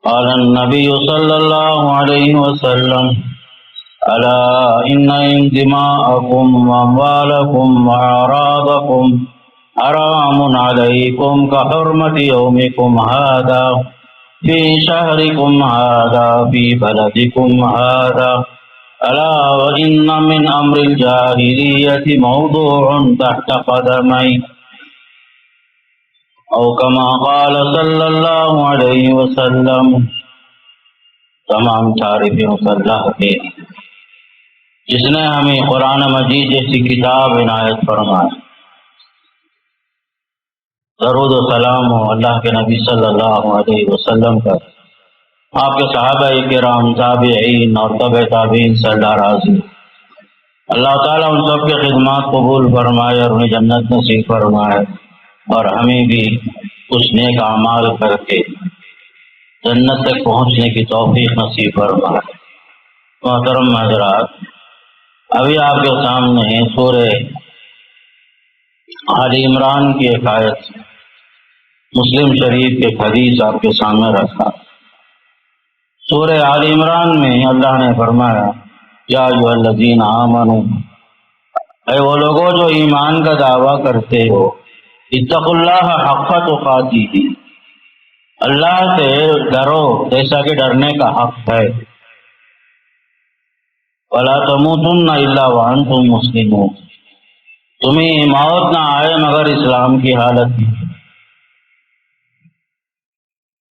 قال النبي صلى الله عليه وسلم ألا إن دماءكم وأموالكم وأعراضكم حرام عليكم كحرمة يومكم هذا في شهركم هذا في بلدكم هذا ألا وإن من أمر الجاهلية موضوع تحت قدمي او کما قال صلی اللہ علیہ وسلم۔ تمام تعریفیں اللہ کے جس نے ہمیں قرآن مجید جیسی کتاب عنایت فرمائے۔ درود و سلام ہو اللہ کے نبی صلی اللہ علیہ وسلم پر، آپ کے صحابہ کرام، تابعین اور تبع تابعین سے اللہ راضی۔ اللہ تعالیٰ ان سب کے خدمات قبول فرمائے اور انہیں جنت نصیب فرمائے، اور ہمیں بھی کچھ نیک اعمال کر کے جنت تک پہنچنے کی توفیق نصیب فرمائے۔ محترم حضرات، ابھی آپ کے سامنے سورہ آل عمران کی ایک آیت، مسلم شریف کے حدیث آپ کے سامنے رکھا۔ سورہ آل عمران میں اللہ نے فرمایا یا ایھا الذین آمنوا، اے وہ لوگوں جو ایمان کا دعویٰ کرتے ہو، اتقوا اللہ حق تقاتہ، اللہ سے ڈرو جیسا کہ ڈرنے کا حق ہے، ولا تموتن الا وانتم مسلمون، تمہیں موت نہ آئے مگر اسلام کی حالت میں۔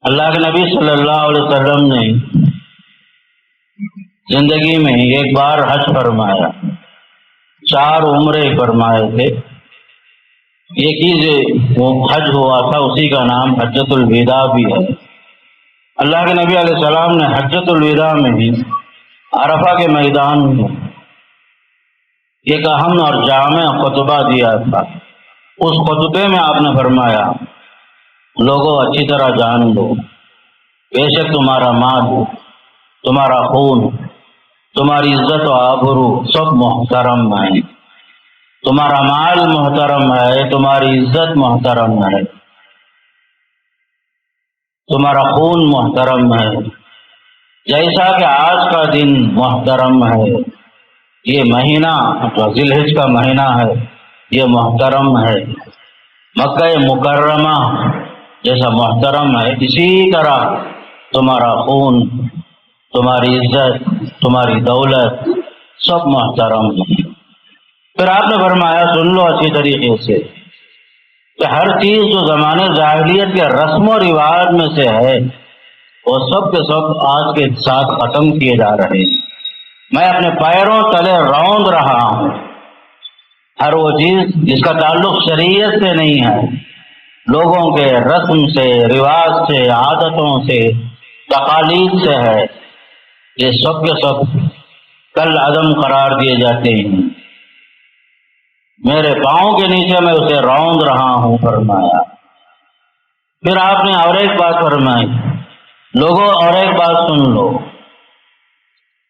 اللہ کے نبی صلی اللہ علیہ وسلم نے زندگی میں ایک بار حج فرمایا، 4 عمرے فرمائے تھے۔ ایک ہی جو حج ہوا تھا اسی کا نام حجۃ الوداع بھی ہے۔ اللہ کے نبی علیہ السلام نے حجۃ الوداع میں بھی عرفہ کے میدان میں ایک اہم اور جامع خطبہ دیا تھا۔ اس خطبے میں آپ نے فرمایا لوگوں اچھی طرح جان لو، بے شک تمہارا مال، تمہارا خون، تمہاری عزت و آبرو سب محترم ہیں۔ تمہارا مال محترم ہے، تمہاری عزت محترم ہے، تمہارا خون محترم ہے، جیسا کہ آج کا دن محترم ہے۔ یہ مہینہ ذی الحجہ کا مہینہ ہے، یہ محترم ہے۔ مکہ مکرمہ جیسا محترم ہے، اسی طرح تمہارا خون، تمہاری عزت، تمہاری دولت سب محترم ہے۔ پھر آپ نے فرمایا سن لو اچھی طریقے سے کہ ہر چیز جو زمانے جاہلیت کے رسم و رواج میں سے ہے وہ سب کے سب آج کے ساتھ ختم کیے جا رہے ہیں۔ میں اپنے پیروں تلے روند رہا ہوں ہر وہ چیز جس کا تعلق شریعت سے نہیں ہے، لوگوں کے رسم سے، رواج سے، عادتوں سے، تقالید سے ہے، یہ سب کے سب کل عدم قرار دیے جاتے ہیں۔ میرے پاؤں کے نیچے میں اسے روند رہا ہوں فرمایا۔ پھر آپ نے اور ایک بات فرمائی، لوگوں اور ایک بات سن لو،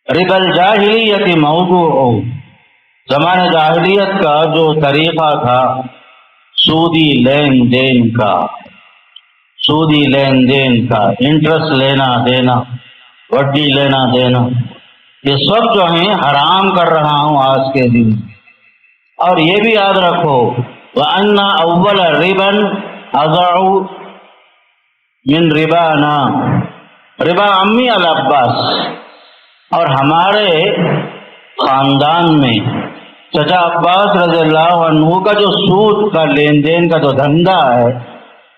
ربا الجاہلیت موضوع، زمانے جاہلیت کا جو طریقہ تھا سودی لین دین کا، سودی لین دین کا، انٹرسٹ لینا دینا، وڈی لینا دینا، یہ سب جو ہیں حرام کر رہا ہوں آج کے دن۔ اور یہ بھی یاد رکھو وَأَنَّ أَوَّلَ رِبًا أَضَعُ مِن رِبَانَا، ربا امی العباس، اور ہمارے خاندان میں چچا عباس رضی اللہ عنہ کا جو سود کا لین دین کا جو دھندا ہے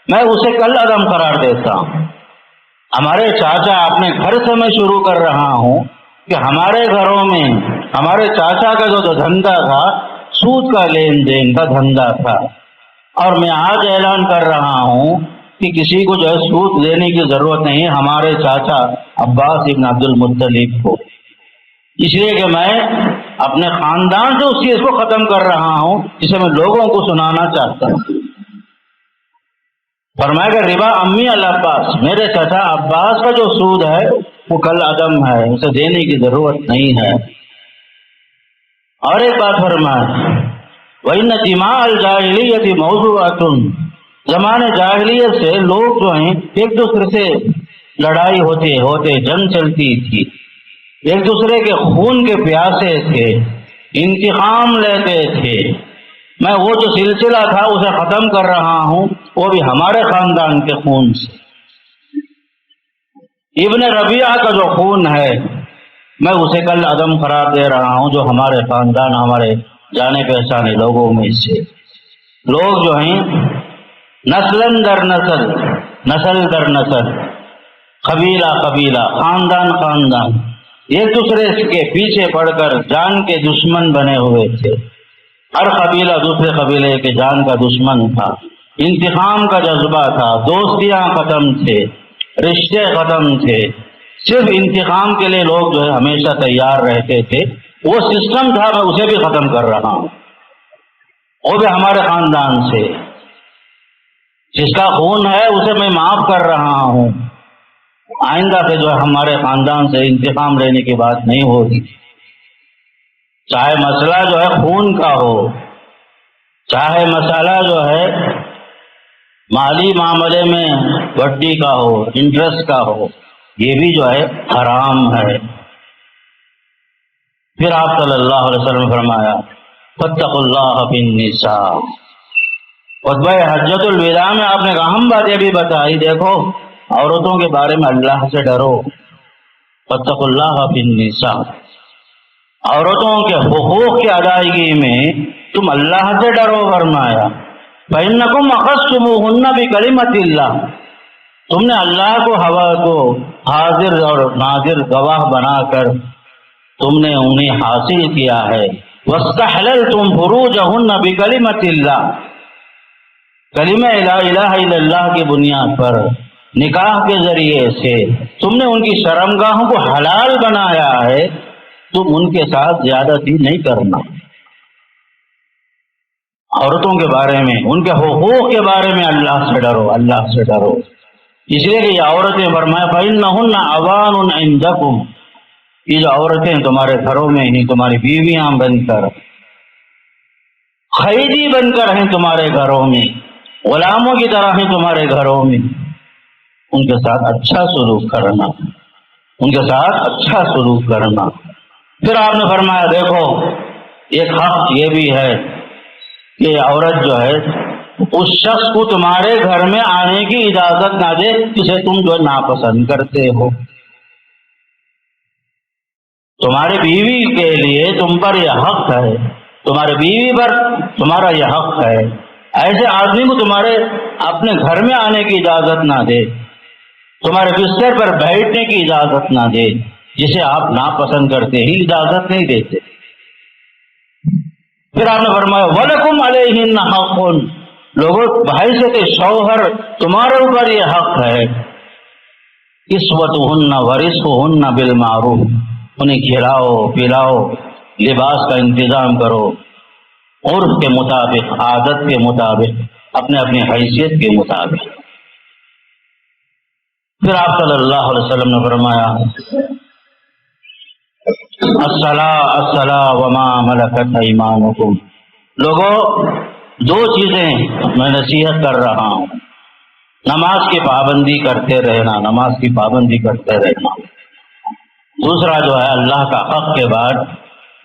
میں اسے کل عدم قرار دیتا ہوں۔ ہمارے چاچا اپنے گھر سے میں شروع کر رہا ہوں کہ ہمارے گھروں میں ہمارے چاچا کا جو دھندا تھا سود کا لین دین کا دھندا تھا، اور میں آج اعلان کر رہا ہوں کہ کسی کو جو ہے سود لینے کی ضرورت نہیں ہے ہمارے چاچا عباس ابن عبد المطلب کو، اس لیے کہ میں اپنے خاندان سے اس چیز کو ختم کر رہا ہوں جسے میں لوگوں کو سنانا چاہتا ہوں۔ فرمایا کہ ربا امی العباس، میرے چچا عباس کا جو سود ہے وہ کل عدم ہے، اسے دینے کی ضرورت نہیں ہے۔ اور ایک بات فرمایا وَإِنَّ دِمَاءَ الْجَاهِلِيَّةِ مَوْضُوعَةٌ، زمانے جاہلیت سے لوگ جو ہیں ایک دوسرے سے لڑائی ہوتے ہوتے جنگ چلتی تھی، ایک دوسرے کے خون کے پیاسے تھے، انتقام لیتے تھے۔ میں وہ جو سلسلہ تھا اسے ختم کر رہا ہوں، وہ بھی ہمارے خاندان کے خون سے۔ ابن ربیعہ کا جو خون ہے میں اسے کل عدم قرار دے رہا ہوں، جو ہمارے خاندان، ہمارے جانے پہچانے لوگوں میں سے لوگ جو ہیں نسل در نسل، نسل در نسل، قبیلہ قبیلہ، خاندان خاندان، ایک دوسرے کے پیچھے پڑ کر جان کے دشمن بنے ہوئے تھے۔ ہر قبیلہ دوسرے قبیلے کے جان کا دشمن تھا، انتقام کا جذبہ تھا، دوستیاں ختم تھے، رشتے ختم تھے، صرف انتقام کے لیے لوگ جو ہے ہمیشہ تیار رہتے تھے۔ وہ سسٹم تھا، میں اسے بھی ختم کر رہا ہوں، وہ بھی ہمارے خاندان سے۔ جس کا خون ہے اسے میں معاف کر رہا ہوں، آئندہ سے جو ہے ہمارے خاندان سے انتقام لینے کی بات نہیں ہوگی، چاہے مسئلہ جو ہے خون کا ہو، چاہے مسئلہ جو ہے مالی معاملے میں وڈی کا ہو، انٹرسٹ کا ہو، یہ بھی جو ہے حرام ہے۔ پھر آپ صلی اللہ علیہ وسلم نے فرمایا فاتقوا اللہ فی النساء۔ خطبہ حجۃ الوداع میں آپ نے اہم باتیں بھی بتائی، دیکھو عورتوں کے بارے میں اللہ سے ڈرو، فاتقوا اللہ فی النساء، عورتوں کے حقوق کی ادائیگی میں تم اللہ سے ڈرو فرمایا۔ فإنکم اخذتموہن بکلمۃ اللہ، تم نے اللہ کو ہوا کو حاضر اور ناظر گواہ بنا کر تم نے انہیں حاصل کیا ہے۔ واستحللتم فروجہن بکلمۃ اللہ، کلمہ لا الہ الا اللہ کی بنیاد پر نکاح کے ذریعے سے تم نے ان کی شرمگاہوں کو حلال بنایا ہے، تم ان کے ساتھ زیادتی نہیں کرنا۔ عورتوں کے بارے میں، ان کے حقوق کے بارے میں اللہ سے ڈرو، اللہ سے ڈرو، اس لیے کہ یہ عورتیں فرمایا فإنہن عوان عندکم، یہ جو عورتیں تمہارے گھروں میں ہیں، تمہاری بیویاں بن کر، قیدی بن کر ہیں تمہارے گھروں میں، غلاموں کی طرح ہیں تمہارے گھروں میں، ان کے ساتھ اچھا سلوک کرنا، ان کے ساتھ اچھا سلوک کرنا۔ پھر آپ نے فرمایا دیکھو ایک حق یہ بھی ہے کہ عورت جو ہے اس شخص کو تمہارے گھر میں آنے کی اجازت نہ دے جسے تم جو ناپسند کرتے ہو۔ تمہارے بیوی کے لیے تم پر یہ حق ہے، تمہارے بیوی پر تمہارا یہ حق ہے، ایسے آدمی کو تمہارے اپنے گھر میں آنے کی اجازت نہ دے، تمہارے بستر پر بیٹھنے کی اجازت نہ دے، جسے آپ ناپسند کرتے ہی اجازت نہیں دیتے۔ پھر آپ نے فرمایا وَلَكُمْ عَلَيْهِنَّ حَقٌ، لوگوں بحیثیت شوہر تمہارے اوپر یہ حق ہے، کسوتهن ورزقهن بالمعروف، انہیں کھلاؤ پلاؤ، لباس کا انتظام کرو، عرف کے مطابق، عادت کے مطابق، اپنے اپنی حیثیت کے مطابق۔ پھر آپ صلی اللہ علیہ وسلم نے فرمایا الصلاۃ وما ملکت ایمانکم، لوگوں دو چیزیں میں نصیحت کر رہا ہوں، نماز کی پابندی کرتے رہنا، نماز کی پابندی کرتے رہنا، دوسرا جو ہے اللہ کا حق کے بعد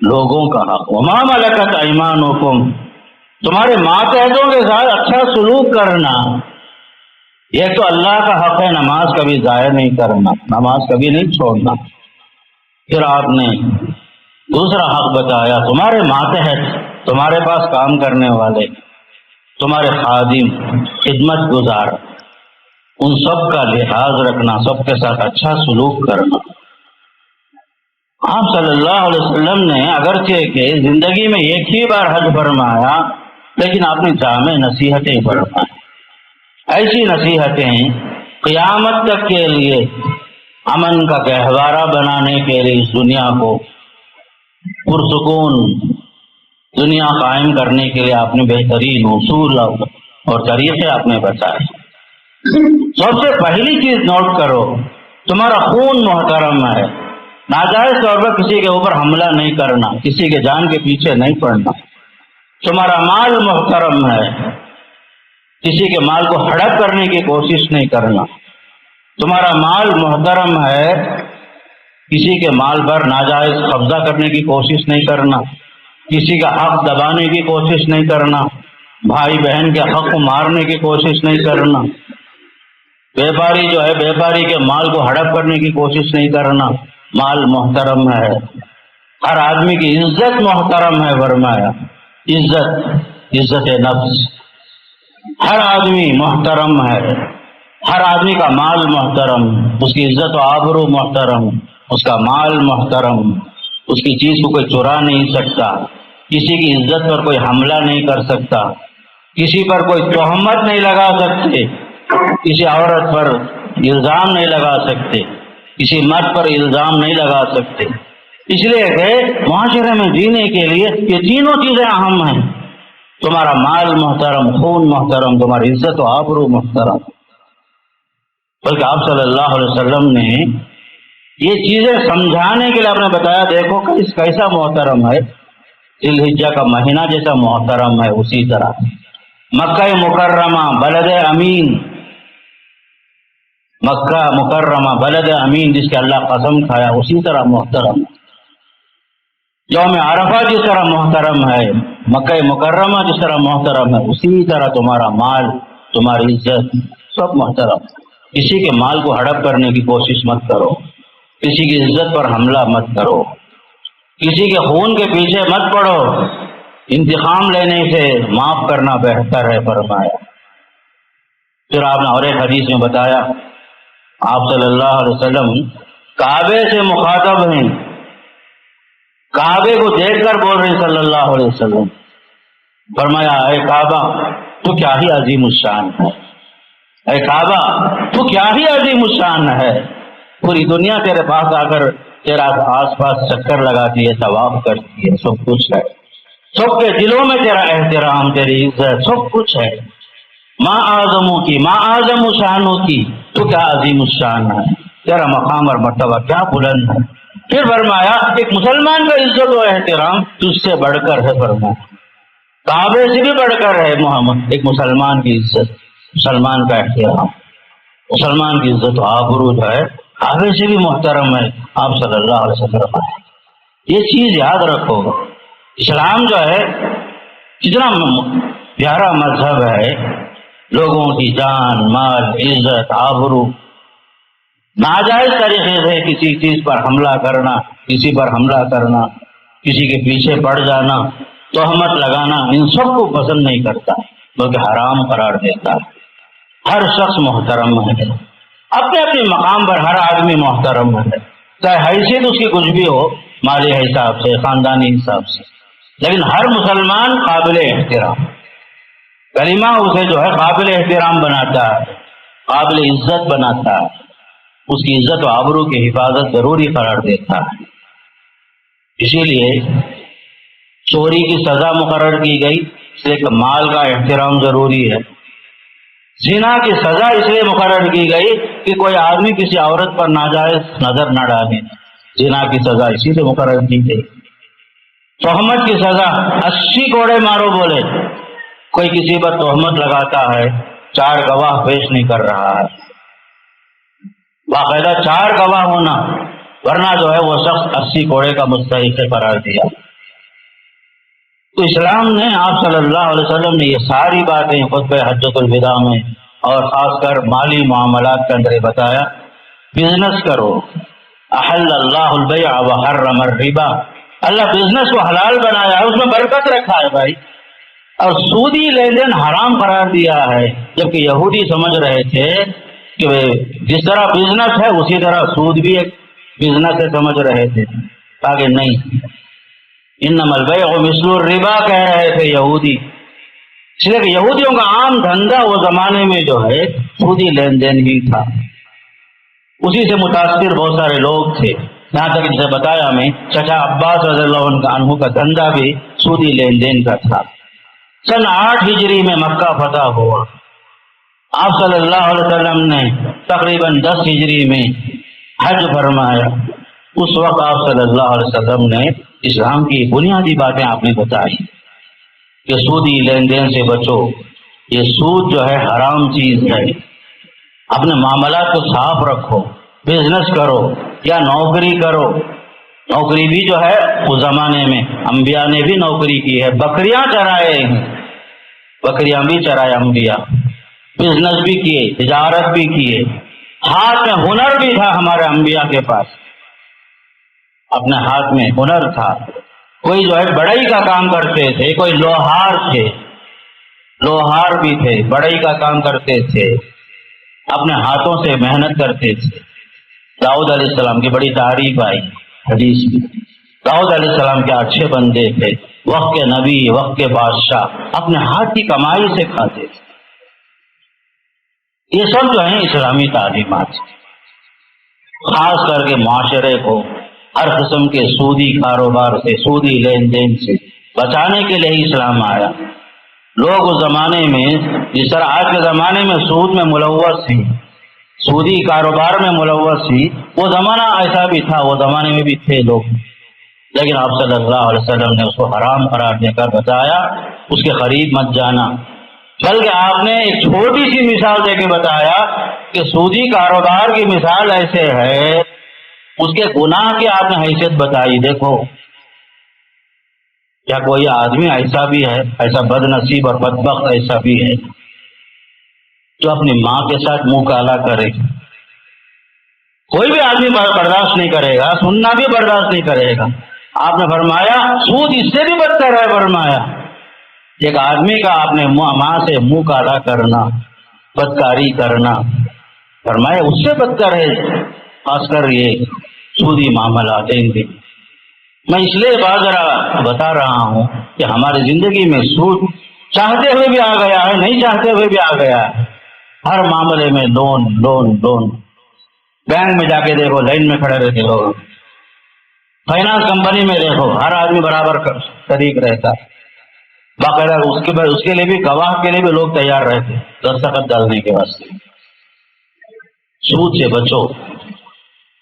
لوگوں کا حق، وما ملکت ایمانکم، تمہارے ماتحتوں کے ساتھ اچھا سلوک کرنا۔ ایک تو اللہ کا حق ہے، نماز کبھی ضائع نہیں کرنا، نماز کبھی نہیں چھوڑنا۔ پھر آپ نے دوسرا حق بتایا، تمہارے ماتحت، تمہارے پاس کام کرنے والے، تمہارے خادم، خدمت گزار، ان سب کا لحاظ رکھنا، سب کے ساتھ اچھا سلوک کرنا۔ آپ صلی اللہ علیہ وسلم نے اگرچہ کہ زندگی میں ایک ہی بار حج فرمایا، لیکن آپ نے جامع نصیحتیں فرمائی، ایسی نصیحتیں قیامت تک کے لیے امن کا گہوارہ بنانے کے لیے اس دنیا کو پرسکون دنیا قائم کرنے کے لیے آپ نے بہترین اصول اور طریقے آپ نے بتائے۔ سب سے پہلی چیز نوٹ کرو، تمہارا خون محترم ہے، ناجائز طور پر کسی کے اوپر حملہ نہیں کرنا، کسی کے جان کے پیچھے نہیں پڑنا، تمہارا مال محترم ہے، کسی کے مال کو ہڑپ کرنے کی کوشش نہیں کرنا، تمہارا مال محترم ہے، کسی کے مال پر ناجائز قبضہ کرنے کی کوشش نہیں کرنا، کسی کا حق دبانے کی کوشش نہیں کرنا، بھائی بہن کے حق کو مارنے کی کوشش نہیں کرنا، بیپاری جو ہے بیپاری کے مال کو ہڑپ کرنے کی کوشش نہیں کرنا۔ مال محترم ہے، ہر آدمی کی عزت محترم ہے، فرمایا عزت نفس، ہر آدمی محترم ہے، ہر آدمی کا مال محترم، اس کی عزت و آبرو محترم، اس کا مال محترم، اس کی چیز کو کوئی چرا نہیں سکتا، کسی کی عزت پر کوئی حملہ نہیں کر سکتا، کسی پر کوئی تہمت نہیں لگا سکتے، کسی عورت پر الزام نہیں لگا سکتے، کسی مرد پر الزام نہیں لگا سکتے، اس لیے کہ معاشرے میں جینے کے لیے یہ تینوں چیزیں اہم ہیں۔ تمہارا مال محترم، خون محترم، تمہاری عزت و آبرو محترم۔ بلکہ آپ صلی اللہ علیہ وسلم نے یہ چیزیں سمجھانے کے لیے آپ نے بتایا، دیکھو کہ کیسا محترم ہے، ذی الحجہ کا مہینہ جیسا محترم ہے، اسی طرح مکہ مکرمہ بلد امین، مکہ مکرمہ بلد امین جس کے اللہ قسم کھایا اسی طرح محترم۔ یوم عرفہ جس طرح محترم ہے، مکہ مکرمہ جس طرح محترم ہے، اسی طرح تمہارا مال، تمہاری عزت سب محترم۔ کسی کے مال کو ہڑپ کرنے کی کوشش مت کرو، کسی کی عزت پر حملہ مت کرو، کسی کے خون کے پیچھے مت پڑو، انتقام لینے سے معاف کرنا بہتر ہے، فرمایا۔ پھر آپ نے اور ایک حدیث میں بتایا، آپ صلی اللہ علیہ وسلم کعبے سے مخاطب ہیں، کعبے کو دیکھ کر بول رہے ہیں صلی اللہ علیہ وسلم، فرمایا اے کعبہ تو کیا ہی عظیم الشان ہے، اے کعبہ تو کیا ہی عظیم الشان ہے، پوری دنیا تیرے پاس آ کر تیرا آس پاس چکر لگاتی ہے، طواف کرتی ہے، سب کچھ ہے، سب کے دلوں میں تیرا احترام، تیری عزت سب کچھ ہے، ماں اعظموں کی، ماں اعظم شانوں کی، تو کیا عظیم الشان ہے، تیرا مقام اور مرتبہ کیا بلند ہے۔ پھر فرمایا ایک مسلمان کا عزت و احترام تجھ سے بڑھ کر ہے، فرمایا کعبے سے بھی بڑھ کر ہے محمد، ایک مسلمان کی عزت، مسلمان کا احترام، مسلمان کی عزت و آبرو جو ہے کعبے سے بھی محترم ہے، آپ صلی اللہ علیہ وسلم۔ یہ چیز یاد رکھو، اسلام جو ہے کتنا پیارا مذہب ہے، لوگوں کی جان، مال، عزت، آبرو، ناجائز طریقے سے کسی چیز پر حملہ کرنا، کسی پر حملہ کرنا، کسی کے پیچھے پڑ جانا، تہمت لگانا، ان سب کو پسند نہیں کرتا بلکہ حرام قرار دیتا ہے۔ ہر شخص محترم ہے، اپنے اپنے مقام پر ہر آدمی محترم ہے، چاہے حیثیت اس کی کچھ بھی ہو، مالی حساب سے، خاندانی حساب سے، لیکن ہر مسلمان قابل احترام، کلمہ اسے جو ہے قابل احترام بناتا ہے، قابل عزت بناتا ہے، اس کی عزت و آبرو کی حفاظت ضروری قرار دیتا ہے۔ اسی لیے چوری کی سزا مقرر کی گئی، اس لیے کہ مال کا احترام ضروری ہے۔ زنا کی سزا اس لیے مقرر کی گئی کہ کوئی آدمی کسی عورت پر ناجائز نظر نہ ڈالے، زنا کی سزا اسی سے مقرر کی گئی۔ تہمت کی سزا 80 کوڑے مارو بولے، کوئی کسی پر تہمت لگاتا ہے، 4 گواہ پیش نہیں کر رہا ہے، باقاعدہ 4 گواہ ہونا، ورنہ جو ہے وہ شخص 80 کوڑے کا مستحق قرار دیا۔ تو اسلام نے، آپ صلی اللہ علیہ وسلم نے یہ ساری باتیں خطبہ حجۃ الوداع میں اور خاص کر مالی معاملات کے اندر بتایا۔ بزنس کرو، احل اللہ البیع وحرم الربا، اللہ بزنس کو حلال بنایا ہے، اس میں برکت رکھا ہے بھائی، اور سودی لین دین حرام قرار دیا ہے، جبکہ یہودی سمجھ رہے تھے کہ جس طرح بزنس ہے اسی طرح سود بھی ایک بزنس ہے، سمجھ رہے تھے، تاکہ نہیں، انما البیع مثل الربا کہہ رہے تھے یہودی، اس لیے کہ یہودیوں کا عام دھندا وہ زمانے میں جو ہے سودی لین دین ہی تھا، اسی سے متاثر بہت سارے لوگ تھے، یہاں تک جسے بتایا میں چچا عباس رضی اللہ عنہ کا دھندا بھی سودی لین دین کا تھا۔ سن 8 ہجری میں مکہ فتح ہوا، آپ صلی اللہ علیہ وسلم نے تقریباً 10 ہجری میں حج فرمایا، اس وقت آپ صلی اللہ علیہ وسلم نے اسلام کی بنیادی باتیں آپ نے بتائی کہ سودی لین دین سے بچو، یہ سود جو ہے حرام چیز ہے، اپنے معاملات کو صاف رکھو، بزنس کرو یا نوکری کرو۔ نوکری بھی جو ہے اس زمانے میں انبیاء نے بھی نوکری کی ہے، بکریاں چرائے ہیں، بکریاں بھی چرائے انبیاء، بزنس بھی کیے، تجارت بھی کیے، ہاتھ میں ہنر بھی تھا ہمارے انبیاء کے پاس، اپنے ہاتھ میں ہنر تھا۔ کوئی جو ہے بڑائی کا کام کرتے تھے، کوئی لوہار تھے، لوہار بھی تھے، بڑائی کا کام کرتے تھے، اپنے ہاتھوں سے محنت کرتے تھے۔ داؤد علیہ السلام کی بڑی تعریف آئی حدیث میں، داؤد علیہ السلام کے اچھے بندے تھے، وقت کے نبی، وقت کے بادشاہ، اپنے ہاتھ کی کمائی سے کھاتے تھے۔ یہ سب جو ہیں اسلامی تعلیمات، خاص کر کے معاشرے کو ہر قسم کے سودی کاروبار سے، سودی لین دین سے بچانے کے لیے اسلام آیا۔ لوگ اس زمانے میں جس طرح آج کے زمانے میں سود میں ملوث ہیں، سودی کاروبار میں ملوث ہیں، وہ زمانہ ایسا بھی تھا، وہ زمانے میں بھی تھے لوگ، لیکن آپ صلی اللہ علیہ وسلم نے اس کو حرام قرار دے کر بتایا اس کے قریب مت جانا، بلکہ آپ نے ایک چھوٹی سی مثال دے کے بتایا کہ سودی کاروبار کی مثال ایسے ہے، اس کے گناہ کی آپ نے حیثیت بتائی۔ دیکھو کیا کوئی آدمی ایسا بھی ہے، ایسا بد نصیب اور بدبخت ایسا بھی ہے جو اپنی ماں کے ساتھ منہ کالا کرے؟ کوئی بھی آدمی برداشت نہیں کرے گا، سننا بھی برداشت نہیں کرے گا۔ آپ نے فرمایا سود اس سے بھی بدتر ہے، فرمایا ایک آدمی کا اپنے ماں سے منہ کالا کرنا، بدکاری کرنا، فرمایا اس سے بدتر ہے، خاص کر یہ سودی معاملات دیں گے۔ میں اس لیے بات ذرا بتا رہا ہوں کہ ہماری زندگی میں سود چاہتے ہوئے بھی آ گیا ہے، نہیں چاہتے ہوئے بھی آ گیا ہے، ہر معاملے میں لون لون لون۔ بینک میں جا کے دیکھو، لائن میں کھڑے رہتے لوگ، فائنانس کمپنی میں دیکھو، ہر آدمی برابر شریک رہتا، باقاعدہ اس کے لیے بھی، گواہ کے لیے بھی لوگ تیار رہتے دستخط ڈالنے کے واسطے۔ سود سے بچو،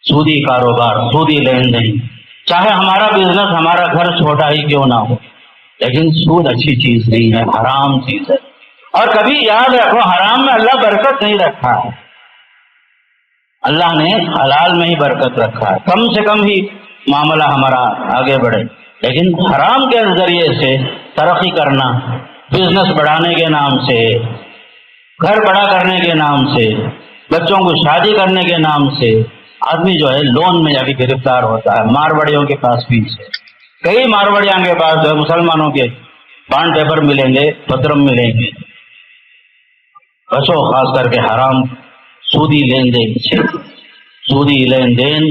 سودی کاروبار، سودی لین دین، چاہے ہمارا بزنس، ہمارا گھر چھوٹا ہی کیوں نہ ہو، لیکن سود اچھی چیز نہیں ہے، حرام چیز ہے۔ اور کبھی یاد رکھو حرام میں اللہ برکت نہیں رکھا ہے، اللہ نے حلال میں ہی برکت رکھا ہے۔ کم سے کم ہی معاملہ ہمارا آگے بڑھے، لیکن حرام کے ذریعے سے ترقی کرنا، بزنس بڑھانے کے نام سے، گھر بڑا کرنے کے نام سے، بچوں کو شادی کرنے کے نام سے آدمی جو ہے لون میں جا کے گرفتار ہوتا ہے۔ مارواڑیوں کے پاس فیس ہے، کئی مارواڑیاں کے پاس جو ہے مسلمانوں کے بانڈ پیپر ملیں گے، پترم ملیں گے۔ بچو خاص کر کے حرام سودی لین دین سے، سودی لین دین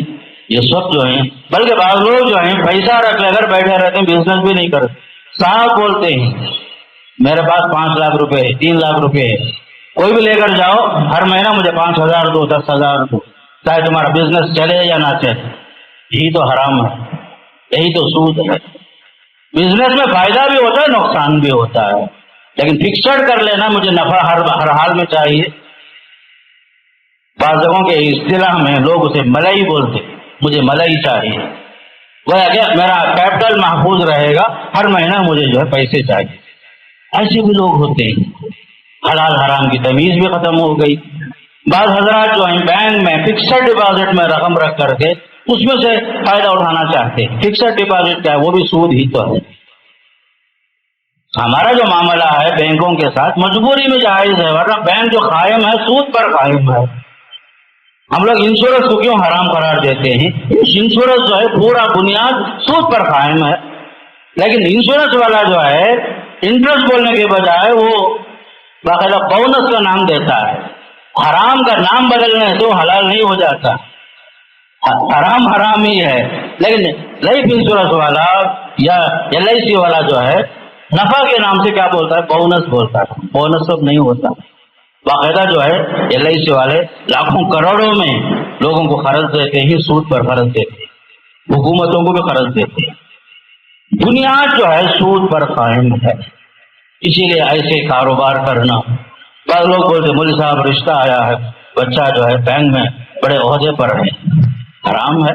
یہ سب جو ہیں، بلکہ بعض لوگ جو ہیں پیسہ رکھ لے کر بیٹھے رہتے ہیں، بزنس بھی نہیں کرتے، صاحب بولتے ہیں میرے پاس 5 لاکھ روپے ہے، 3 لاکھ روپے ہے، کوئی بھی لے کر جاؤ، ہر مہینہ مجھے 5,000 دو، 10,000 دو، چاہے تمہارا بزنس چلے یا نہ چلے۔ یہی تو حرام ہے، یہی تو سود ہے۔ بزنس میں فائدہ بھی ہوتا ہے، نقصان بھی ہوتا ہے، لیکن فکسڈ کر لینا مجھے نفع ہر حال میں چاہیے۔ بعض جگہوں کے اصطلاح میں لوگ اسے ملائی بولتے، مجھے ملائی چاہیے، وہ اگر میرا کیپٹل محفوظ رہے گا، ہر مہینہ مجھے جو ہے پیسے چاہیے۔ ایسے بھی لوگ ہوتے ہیں، حلال حرام کی تمیز بھی ختم ہو گئی۔ بعض حضرات جو ہیں بینک میں فکسڈ ڈپازٹ میں رقم رکھ کر کے اس میں سے فائدہ اٹھانا چاہتے ہیں۔ فکسڈ ڈپازٹ کیا ہے؟ وہ بھی سود ہی تو ہے۔ ہمارا جو معاملہ ہے بینکوں کے ساتھ مجبوری میں جائز ہے، ورنہ بینک جو قائم ہے سود پر قائم ہے۔ ہم لوگ انشورنس کو کیوں حرام قرار دیتے ہیں؟ انشورنس جو ہے پورا بنیاد سود پر قائم ہے، لیکن انشورنس والا جو ہے انٹرسٹ بولنے کے بجائے وہ باقاعدہ بونس کا نام دیتا ہے۔ حرام کا نام بدلنے سے وہ حلال نہیں ہو جاتا، حرام حرام ہی ہے، لیکن لائف انشورنس والا یا LIC والا جو ہے نفع کے نام سے کیا بولتا ہے؟ بونس بولتا ہے۔ بونس سب نہیں ہوتا، باقاعدہ جو ہے LIC والے لاکھوں کروڑوں میں لوگوں کو قرض دیتے ہیں، سود پر قرض دیتے ہیں، حکومتوں کو بھی قرض دیتے ہیں۔ بنیاد جو ہے سود پر قائم ہے، اسی لیے ایسے کاروبار کرنا۔ بعض لوگ بولتے مولوی صاحب رشتہ آیا ہے، بچہ جو ہے بینک میں بڑے عہدے پر ہے، حرام ہے۔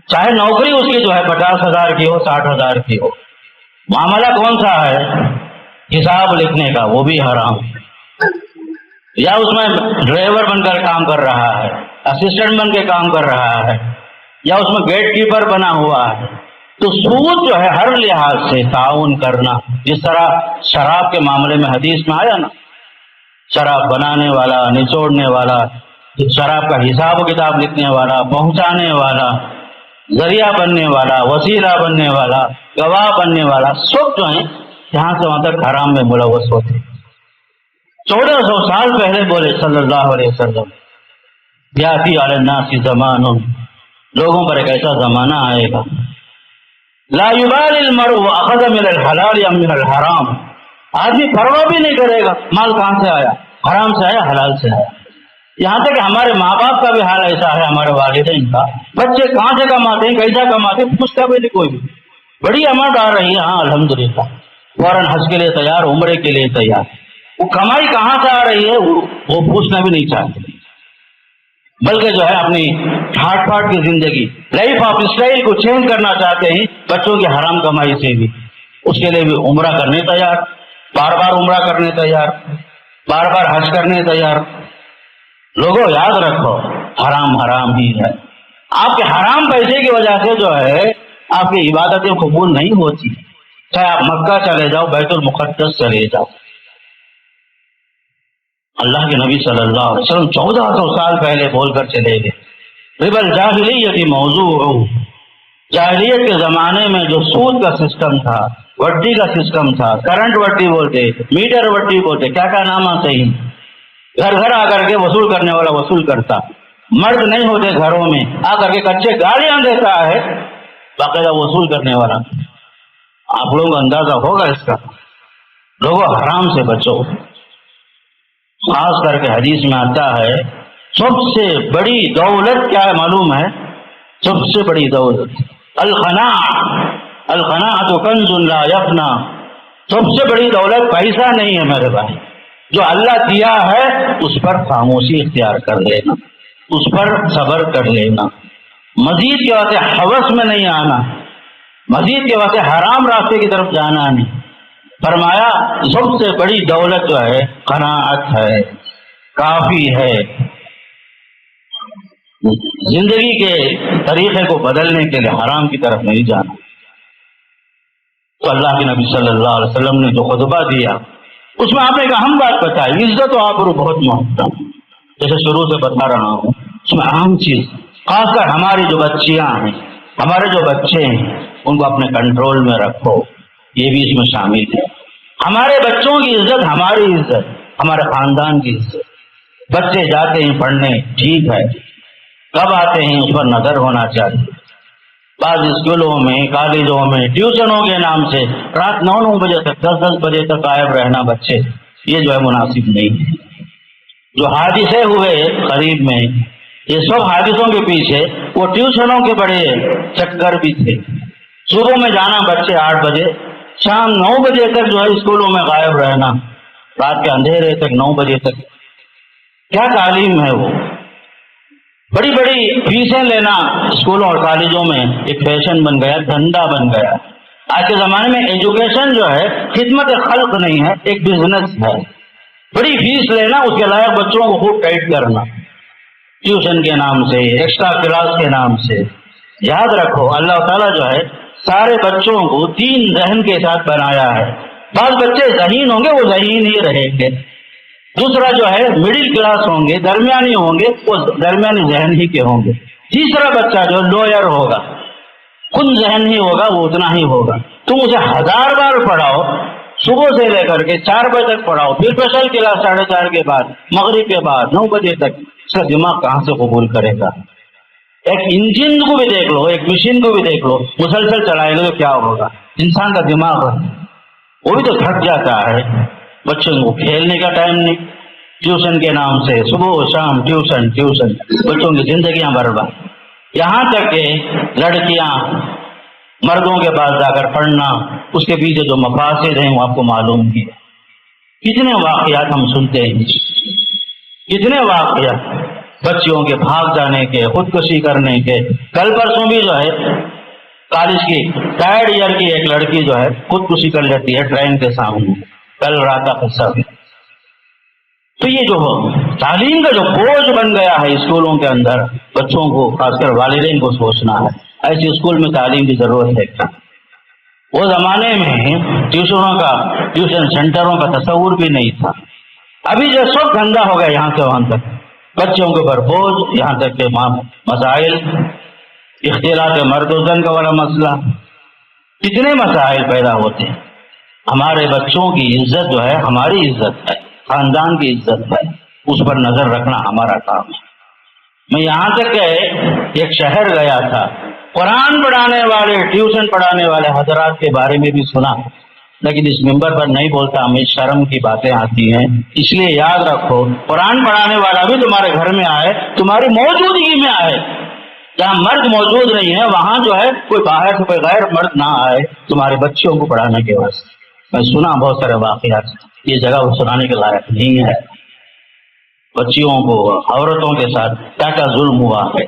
چاہے نوکری اس کی جو ہے 50,000 کی ہو، 60,000 کی ہو، معاملہ کون سا ہے؟ حساب لکھنے کا، وہ بھی حرام۔ یا اس میں ڈرائیور بن کر کام کر رہا ہے، اسسٹنٹ بن کے کام کر رہا ہے، یا اس میں گیٹ کیپر بنا ہوا ہے، تو سود جو ہے ہر لحاظ سے تعاون کرنا، جس طرح شراب کے معاملے میں حدیث میں آیا نا، شراب بنانے والا، نچوڑنے والا، شراب کا حساب و کتاب لکھنے والا، پہنچانے والا، ذریعہ بننے والا، وسیلہ بننے والا، گواہ بننے والا، سب جو ہیں یہاں سے وہاں تک حرام میں ملوث ہوتے۔ 1400 سال پہلے بولے صلی اللہ علیہ وسلم، یاتی علی الناس زمان، لوگوں پر ایک ایسا زمانہ آئے گا، لا یبالی المرء اخذ من الحلال ام من الحرام، آدمی پرواہ بھی نہیں کرے گا مال کہاں سے آیا، حرام سے آیا حلال سے آیا۔ یہاں تک کہ ہمارے ماں باپ کا بھی حال ایسا ہے، ہمارے والدین کا، بچے کہاں سے کماتے ہیں، کیسا کماتے ہیں، پوچھتا بھی نہیں کوئی بھی، بڑی اماؤنٹ آ رہی ہے، ہاں الحمدللہ، فوراً حج کے لیے تیار، عمرے کے لیے تیار، وہ کمائی کہاں سے آ رہی ہے وہ پوچھنا بھی نہیں چاہتے، بلکہ جو ہے اپنی ٹھاٹ پھاٹ کی زندگی، لائف آف اسٹائل کو چینج کرنا چاہتے ہیں بچوں کی حرام کمائی سے بھی، اس کے لیے بھی عمرہ کرنے تیار، بار بار عمرہ کرنے تیار، بار بار حج کرنے تیار۔ لوگوں یاد رکھو، حرام حرام ہی ہے، آپ کے حرام پیسے کی وجہ سے جو ہے آپ کی عبادتیں قبول نہیں ہوتی، چاہے آپ مکہ چلے جاؤ، بیت المقدس چلے جاؤ۔ اللہ کے نبی صلی اللہ علیہ وسلم 1400 سال پہلے بول کر چلے گئے، ربا الجاہلیت موضوع، جاہلیت کے زمانے میں جو سود کا سسٹم تھا، وڈی کا سسٹم تھا، کرنٹ وڈی بولتے، میٹر وڈی بولتے، کیا کیا نام آتے ہیں، گھر گھر آ کر کے وصول کرنے والا وصول کرتا، مرد نہیں ہوتے گھروں میں، آ کر کے کچے گالیاں دیتا ہے، باقاعدہ وصول کرنے والا۔ آپ لوگوں کو اندازہ ہوگا اس کا، لوگوں حرام سے بچو۔ خاص کر کے حدیث میں آتا ہے سب سے بڑی دولت کیا ہے معلوم ہے؟ سب سے بڑی دولت القناعۃ کنز لا یفنی، سب سے بڑی دولت پیسہ نہیں ہے میرے بھائی، جو اللہ دیا ہے اس پر خاموشی اختیار کر لینا، اس پر صبر کر لینا، مزید کے واسطے ہوس میں نہیں آنا، مزید کے واسطے حرام راستے کی طرف جانا نہیں۔ فرمایا سب سے بڑی دولت جو ہے قناعت ہے، کافی ہے، زندگی کے طریقے کو بدلنے کے لیے حرام کی طرف نہیں جانا۔ تو اللہ کے نبی صلی اللہ علیہ وسلم نے جو خطبہ دیا اس میں آپ نے ایک اہم بات بتائی، عزت و آبرو بہت محترم، جیسے شروع سے بتا رہا ہوں، اس میں اہم چیز خاص کر ہماری جو بچیاں ہیں، ہمارے جو بچے ہیں، ان کو اپنے کنٹرول میں رکھو، یہ بھی اس میں شامل ہے۔ ہمارے بچوں کی عزت ہماری عزت، ہمارے خاندان کی عزت۔ بچے جاتے ہیں پڑھنے، ٹھیک ہے، کب آتے ہیں اس پر نظر ہونا چاہیے۔ بعض اسکولوں میں، کالجوں میں، ٹیوشنوں کے نام سے رات 9 بجے تک، 10 بجے تک غائب رہنا بچے، یہ جو ہے مناسب نہیں ہے۔ جو حادثے ہوئے قریب میں، یہ سب حادثوں کے پیچھے وہ ٹیوشنوں کے بڑے چکر بھی تھے۔ صبح میں جانا بچے 8 بجے، شام 9 بجے تک جو ہے اسکولوں میں غائب رہنا، رات کے اندھیرے تک 9 بجے تک، کیا تعلیم ہے وہ؟ بڑی بڑی فیسیں لینا اسکولوں اور کالجوں میں ایک فیشن بن گیا، دھندا بن گیا۔ آج کے زمانے میں ایجوکیشن جو ہے خدمت خلق نہیں ہے، ایک بزنس ہے۔ بڑی فیس لینا، اس کے لائق بچوں کو خوب ٹائٹ کرنا، ٹیوشن کے نام سے، ایکسٹرا کلاس کے نام سے۔ یاد رکھو اللہ تعالیٰ جو ہے سارے بچوں کو دین ذہن کے ساتھ بنایا ہے۔ بعض بچے ذہین ہوں گے، وہ ذہین ہی رہیں گے، دوسرا جو ہے مڈل کلاس ہوں گے، درمیانی ہوں گے، وہ درمیانی ذہن ہی کے ہوں گے، تیسرا بچہ جو لوئر ہوگا، خود ذہن ہی ہوگا، وہ اتنا ہی ہوگا۔ تم اسے 1000 بار پڑھاؤ، صبح سے لے کر کے 4 بجے تک پڑھاؤ، پھر اسپیشل کلاس 4:30 کے بعد، مغرب کے بعد 9 بجے تک، اس کا دماغ کہاں سے قبول کرے گا؟ ایک انجن کو بھی دیکھ لو، ایک مشین کو بھی دیکھ لو، مسلسل چلائے گا تو کیا ہوگا؟ انسان کا دماغ وہ بھی تو تھک جاتا ہے۔ بچوں کو کھیلنے کا ٹائم نہیں، ٹیوشن کے نام سے صبح و شام ٹیوشن، بچوں کی زندگیاں برباد۔ یہاں تک کہ لڑکیاں مردوں کے پاس جا کر پڑھنا، اس کے پیچھے جو مفاسد ہیں وہ آپ کو معلوم ہی ہے۔ کتنے واقعات ہم سنتے ہیں، کتنے واقعات بچیوں کے بھاگ جانے کے، خودکشی کرنے کے۔ کل پرسوں بھی جو ہے کالج کی 3rd ایئر کی ایک لڑکی جو ہے خودکشی کر لیتی ہے ٹرین کے سامنے، کل رات کا قصہ بھی۔ تو یہ جو تعلیم کا جو بوجھ بن گیا ہے اسکولوں کے اندر، بچوں کو خاص کر والدین کو سوچنا ہے ایسے اسکول میں تعلیم کی ضرورت ہے کیا؟ وہ زمانے میں ٹیوشن سینٹروں کا تصور بھی نہیں تھا. ابھی جو سب گندا ہو گیا یہاں سے وہاں تک، بچوں کے اوپر بوجھ، یہاں تک کہ مسائل، اختلاط مرد و زن کا بڑا مسئلہ، کتنے مسائل پیدا ہوتے ہیں. ہمارے بچوں کی عزت جو ہے ہماری عزت ہے، خاندان کی عزت ہے، اس پر نظر رکھنا ہمارا کام ہے. میں یہاں تک کہ ایک شہر گیا تھا، قرآن پڑھانے والے، ٹیوشن پڑھانے والے حضرات کے بارے میں بھی سنا، لیکن اس ممبر پر نہیں بولتا، ہمیں شرم کی باتیں آتی ہیں. اس لیے یاد رکھو، قرآن پڑھانے والا بھی تمہارے گھر میں آئے، تمہاری موجودگی میں آئے. جہاں مرد موجود نہیں ہے وہاں جو ہے کوئی باہر سے کوئی غیر مرد نہ آئے تمہارے بچوں کو پڑھانے کے واسطے. میں سنا بہت سارے واقعات، یہ جگہ وہ سنانے کے لائق نہیں ہے. بچیوں کو، عورتوں کے ساتھ کیا کیا ظلم ہوا ہے.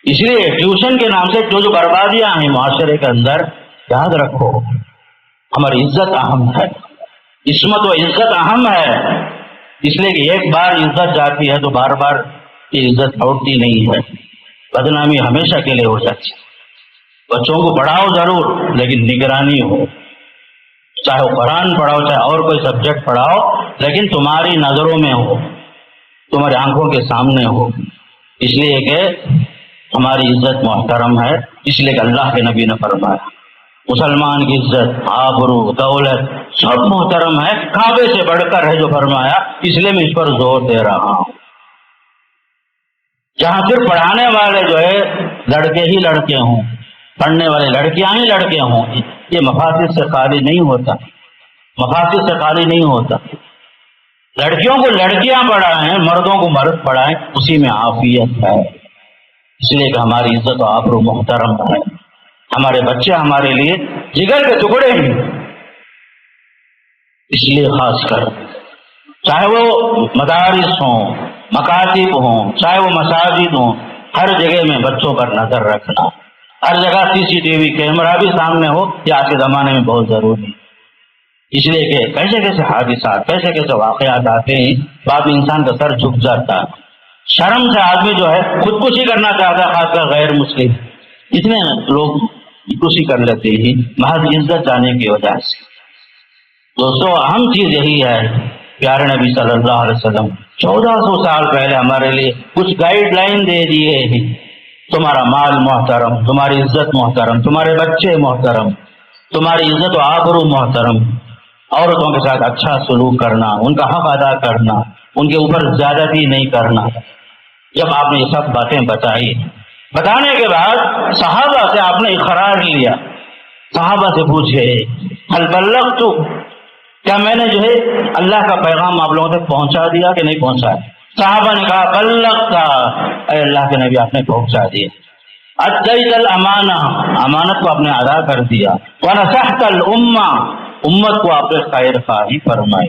اس لیے ٹیوشن کے نام سے جو بربادیاں ہیں معاشرے کے اندر، یاد رکھو ہماری عزت اہم ہے، عصمت و عزت اہم ہے. اس لیے کہ ایک بار عزت جاتی ہے تو بار بار یہ عزت لوٹتی نہیں ہے، بدنامی ہمیشہ کے لیے ہو جاتی ہے. بچوں کو پڑھاؤ ضرور، لیکن نگرانی ہو، چاہے وہ قرآن پڑھاؤ چاہے اور کوئی سبجیکٹ پڑھاؤ، لیکن تمہاری نظروں میں ہو، تمہاری آنکھوں کے سامنے ہو. اس لیے کہ ہماری عزت محترم ہے. اس لیے کہ اللہ کے نبی نے فرمایا مسلمان کی عزت، آبرو، دولت سب محترم ہے، کعبے سے بڑھ کر ہے جو فرمایا. اس لیے میں اس پر زور دے رہا ہوں. جہاں صرف پڑھانے والے جو ہے لڑکے ہی لڑکے ہوں، پڑھنے والے لڑکیاں ہی لڑکے ہوں، یہ مفاسد سے خالی نہیں ہوتا، مفاسد سے خالی نہیں ہوتا. لڑکیوں کو لڑکیاں پڑھائیں، مردوں کو مرد پڑھائیں، اسی میں عافیت ہے. اس لیے کہ ہماری عزت و آبرو محترم ہے. ہمارے بچے ہمارے لیے جگر کے ٹکڑے ہیں. اس لیے خاص کر چاہے وہ مدارس ہوں، مکاتب ہوں، چاہے وہ مساجد ہوں، ہر جگہ میں بچوں پر نظر رکھنا، ہر جگہ CCTV کیمرہ بھی سامنے ہو، یہ آج کے زمانے میں بہت ضروری ہے. اس لیے کہ کیسے کیسے حادثات، کیسے کیسے واقعات آتے ہیں، بعد میں انسان کا سر جھک جاتا ہے. شرم سے آدمی جو ہے خودکشی کرنا چاہتا ہے، خاص کر غیر مسلم اتنے لوگ خودکشی کر لیتے ہیں محض عزت جانے کی وجہ سے. دوستو اہم چیز یہی ہے، پیارے نبی صلی اللہ علیہ وسلم 1400 سال پہلے ہمارے لیے کچھ گائیڈ لائن دے دیے ہیں. تمہارا مال محترم، تمہاری عزت محترم، تمہارے بچے محترم، تمہاری عزت و آبرو محترم، عورتوں کے ساتھ اچھا سلوک کرنا، ان کا حق ادا کرنا، ان کے اوپر زیادتی نہیں کرنا. جب آپ نے یہ سب باتیں بتائی، بتانے کے بعد صحابہ سے آپ نے اقرار لیا. صحابہ سے پوچھے هل بلغت، کیا میں نے جو ہے اللہ کا پیغام آپ لوگوں تک پہنچا دیا کہ نہیں پہنچایا؟ صحابہ نے کہا بلغتا، اے اللہ کے نبی آپ نے پہنچا دیا. ادیت الامانہ، امانت کو آپ نے ادا کر دیا. ونصحت الامہ، امت کو آپ نے خیر خواہی فرمائی.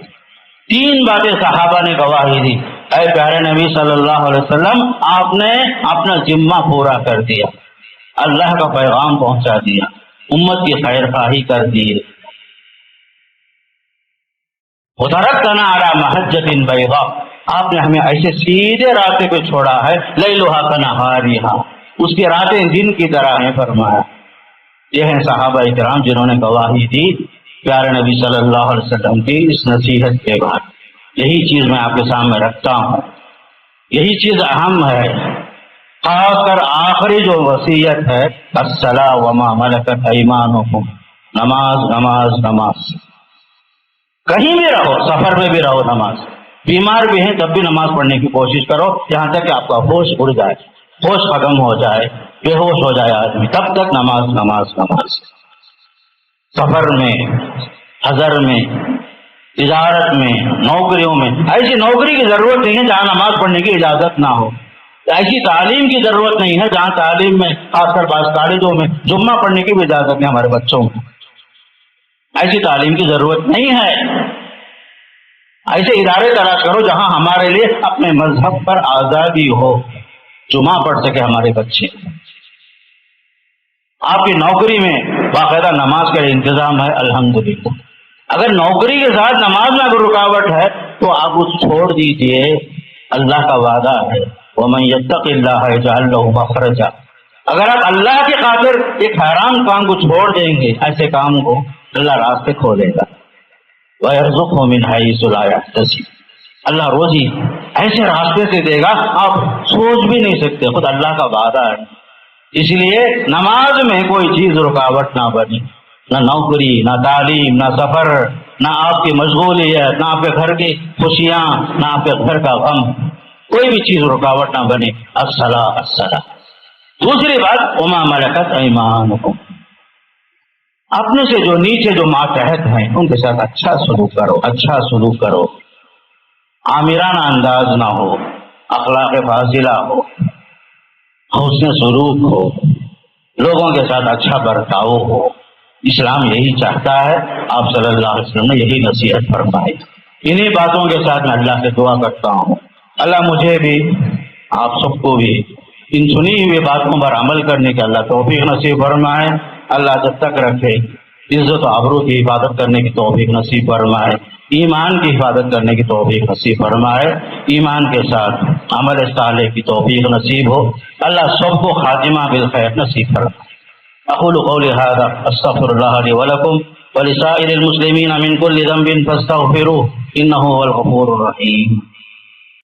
3 باتیں صحابہ نے گواہی دی. اے پیارے نبی صلی اللہ علیہ وسلم، آپ نے اپنا ذمہ پورا کر دیا، اللہ کا پیغام پہنچا دیا، امت کی خیر خواہی کر دی. وترکتنا علی محجۃ بیضاء، آپ نے ہمیں ایسے سیدھے راستے پہ چھوڑا ہے، لیلھا کنہاریھا، اس کی راتیں دن کی طرح ہیں فرمایا. یہ ہیں صحابہ کرام جنہوں نے گواہی دی پیارے نبی صلی اللہ علیہ وسلم کی اس نصیحت کے بعد. یہی چیز میں آپ کے سامنے رکھتا ہوں، یہی چیز اہم ہے. خاص کر آخری جو وصیت ہے الصلاۃ وما ملکت ایمانکم، نماز نماز نماز. کہیں بھی رہو، سفر میں بھی رہو، نماز. بیمار بھی ہیں تب بھی نماز پڑھنے کی کوشش کرو، یہاں تک کہ آپ کا ہوش اڑ جائے، ہوش ختم ہو جائے، بے ہوش ہو جائے آدمی، تب تک نماز نماز نماز. سفر میں، حضر میں، تجارت میں، نوکریوں میں. ایسی نوکری کی ضرورت نہیں ہے جہاں نماز پڑھنے کی اجازت نہ ہو. ایسی تعلیم کی ضرورت نہیں ہے جہاں تعلیم میں، خاص کر بعض کالجوں میں جمعہ پڑھنے کی بھی اجازت نہیں ہمارے بچوں کو. ایسی تعلیم کی ضرورت نہیں ہے. ایسے ادارے تلاش کرو جہاں ہمارے لیے اپنے مذہب پر آزادی ہو، جمعہ پڑھ سکے ہمارے بچے. آپ کی نوکری میں باقاعدہ نماز کا انتظام ہے الحمدللہ. اگر نوکری کے ساتھ نماز میں اگر رکاوٹ ہے تو آپ اس چھوڑ دیجئے، اللہ کا وعدہ ہے وَمَن يَتَّقِ اللَّهَ يَجْعَل لَّهُ مَخْرَجًا، اگر آپ اللہ کی خاطر ایک حرام کام کو چھوڑ دیں گے، ایسے کام کو، اللہ راستے کھولے گا، وَيَرْزُقْهُ مِنْ حَيْثُ لَا يَحْتَسِبُ، اللہ روزی ایسے راستے سے دے گا آپ سوچ بھی نہیں سکتے، خود اللہ کا وعدہ ہے۔ اس لیے نماز میں کوئی چیز رکاوٹ نہ بنی، نہ نوکری، نہ تعلیم، نہ سفر، نہ آپ کی مشغولیت، نہ آپ کے گھر کی خوشیاں، نہ آپ کے گھر کا غم، کوئی بھی چیز رکاوٹ نہ بنے۔ الصلاۃ الصلاۃ۔ دوسری بات وما ملکت ایمانکم، اپنے سے جو نیچے جو ماتحت ہیں ان کے ساتھ اچھا سلوک کرو، اچھا سلوک کرو، آمرانہ انداز نہ ہو، اخلاق فاضلہ ہو، حسن سلوک ہو، لوگوں کے ساتھ اچھا برتاؤ ہو۔ اسلام یہی چاہتا ہے، آپ صلی اللہ علیہ وسلم نے یہی نصیحت فرمائی۔ انہی باتوں کے ساتھ میں اللہ سے دعا کرتا ہوں، اللہ مجھے بھی آپ سب کو بھی ان سنی ہوئی باتوں پر عمل کرنے کے اللہ توفیق نصیب فرمائے۔ اللہ جب تک رکھے عزت و آبرو کی حفاظت کرنے کی توفیق نصیب فرمائے، ایمان کی حفاظت کرنے کی توفیق نصیب فرمائے، ایمان کے ساتھ عمل صالح کی توفیق نصیب ہو، اللہ سب کو خاتمہ بالخیر نصیب فرمائے۔ اقول قولی هذا استغفر الله لي ولكم ولسائر المسلمين من كل ذنب فاستغفروه انه هو الغفور الرحيم۔